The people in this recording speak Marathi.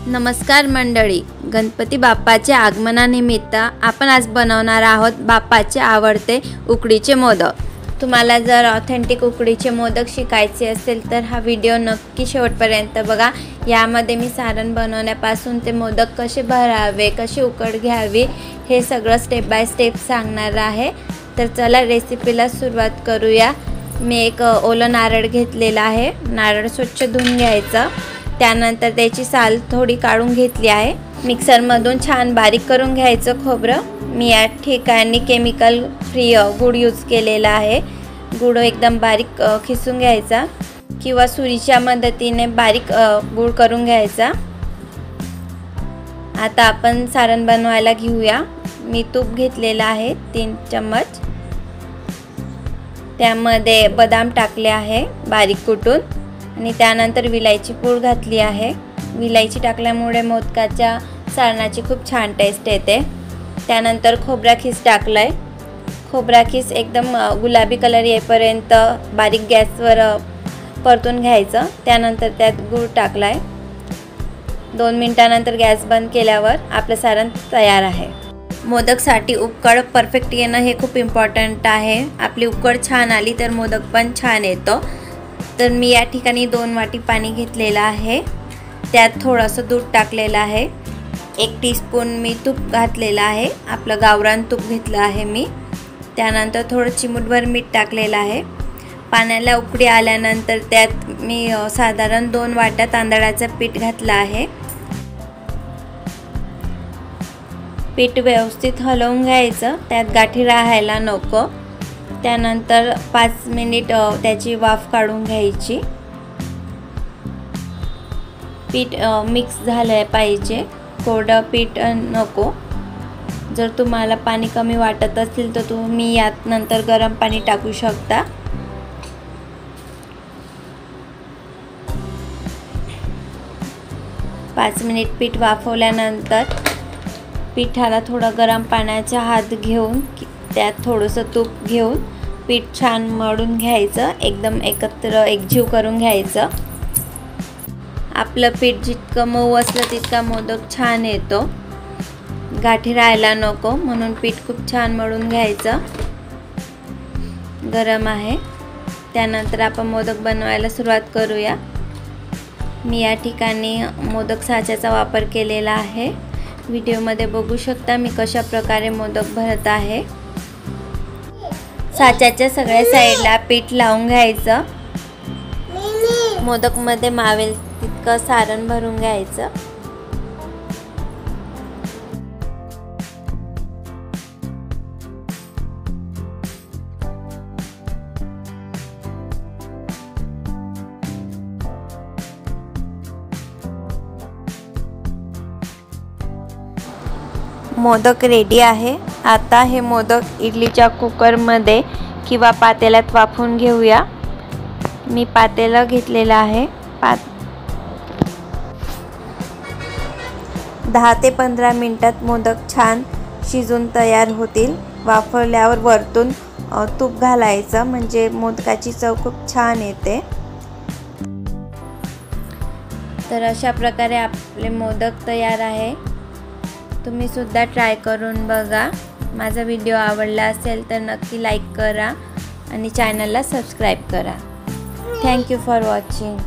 नमस्कार मंडळी, गणपती बाप्पाच्या आगमनानिमित्त आपण आज बनवणार आहोत बाप्पाचे आवडते उकडीचे मोदक। तुम्हाला जर ऑथेंटिक उकडीचे मोदक शिकायचे असेल तर हा व्हिडिओ नक्की शेवटपर्यंत बघा। यामध्ये मी सारण बनवण्यापासून ते मोदक कसे भरावे, कशी उकड घ्यावी हे सगळं स्टेप बाय स्टेप सांगणार आहे। तर चला रेसिपीला सुरुवात करूया। मी एक ओलं नारळ घेतलेला आहे। नारळ स्वच्छ धुवून घ्यायचं, त्यानंतर त्याची साल थोडी काढून घेतली आहे। मिक्सर मधून छान बारीक करून घ्यायचं खोबरं। मी या ठिकाणी केमिकल फ्री गुळ यूज केलेला आहे। गुळ एकदम बारीक खिसून घ्यायचा किंवा सुरीच्या मदतीने बारीक गुळ करून घ्यायचा। आता आपण सारण बनवायला घेऊया। मी तूप घेतलेला आहे 3 चम्मच। त्यामध्ये बदाम टाकले आहे बारीक कुटून आणि त्यानंतर विलायची पूड घातली आहे। विलायची टाकल्यामुळे मोदकाच्या सारणाची खूप छान टेस्ट येते। त्यानंतर खोबरा खीस टाकलाय। खोबरा खीस एकदम गुलाबी कलर येईपर्यंत बारीक गॅसवर परतून घ्यायचं। त्यानंतर त्यात गूळ टाकलाय। 2 मिनिटांनंतर गॅस बंद केल्यावर आपलं सारण तयार आहे। मोदकसाठी उकड परफेक्ट येणं हे खूप इम्पॉर्टंट आहे। आपली उकड छान आली तर मोदक पण छान येतो। तर मी या ठिकाणी 2 वाटी पाणी घेतलेलं आहे। त्यात थोडंसं दूध टाकलेलं आहे। 1 टीस्पून मी तूप घातलेलं आहे, आपलं गावरान तूप घेतलं आहे मी। त्यानंतर थोडं चिमूटभर मीठ टाकलेलं आहे। पाण्याला उकळी आल्यानंतर त्यात मी साधारण 2 वाट्या तांदळाचं पीठ घातलं आहे। पीठ व्यवस्थित हलवून घ्यायचं, त्यात गाठी राहायला नको। त्यानंतर 5 मिनिट त्याची वाफ काढून घ्यायची। पीठ मिक्स झालं पाहिजे, कोरडं पीठ नको। जर तुम्हाला पाणी कमी वाटत असेल तर तुम्ही यात नंतर गरम पाणी टाकू शकता। पाच मिनिट पीठ वाफवल्यानंतर पिठाला थोडं गरम पाण्याचा हात घेऊन त्यात थोडंसं तूप घेऊन पीठ छान मळून घ्यायचं, एकदम एकत्र एकजीव करून घ्यायचं। आपलं पीठ जितकं मऊ असलं तितका मोदक छान येतो। गाठी राहायला नको म्हणून पीठ खूप छान मळून घ्यायचं। गरम आहे। त्यानंतर आपण मोदक बनवायला सुरुवात करूया। मी या ठिकाणी मोदक साच्याचा वापर केलेला आहे। व्हिडिओमध्ये बघू शकता मी कशा प्रकारे मोदक भरत आहे। साच्याच्या सगळ्या साईडला पीठ लावून घ्यायचं। मोदकमध्ये मावेल तितकं सारण भरून घ्यायचं। मोदक रेडी आहे। आता हे मोदक इडलीच्या कुकरमध्ये किंवा पातेल्यात वाफवून घेऊया। मी पातेलं घेतलेलं आहे। 10 ते 15 मिनिटात मोदक छान शिजून तयार होतील। वाफवल्यावर वरतून तूप घालायचं म्हणजे मोदकाची चव खूप छान येते। तर अशा प्रकारे आपले मोदक तयार आहे। तुम्ही सुद्धा ट्राय करून बघा। माझा व्हिडिओ आवडला असेल तर नक्की लाईक करा आणि चॅनलला सबस्क्राईब करा। Thank you for watching.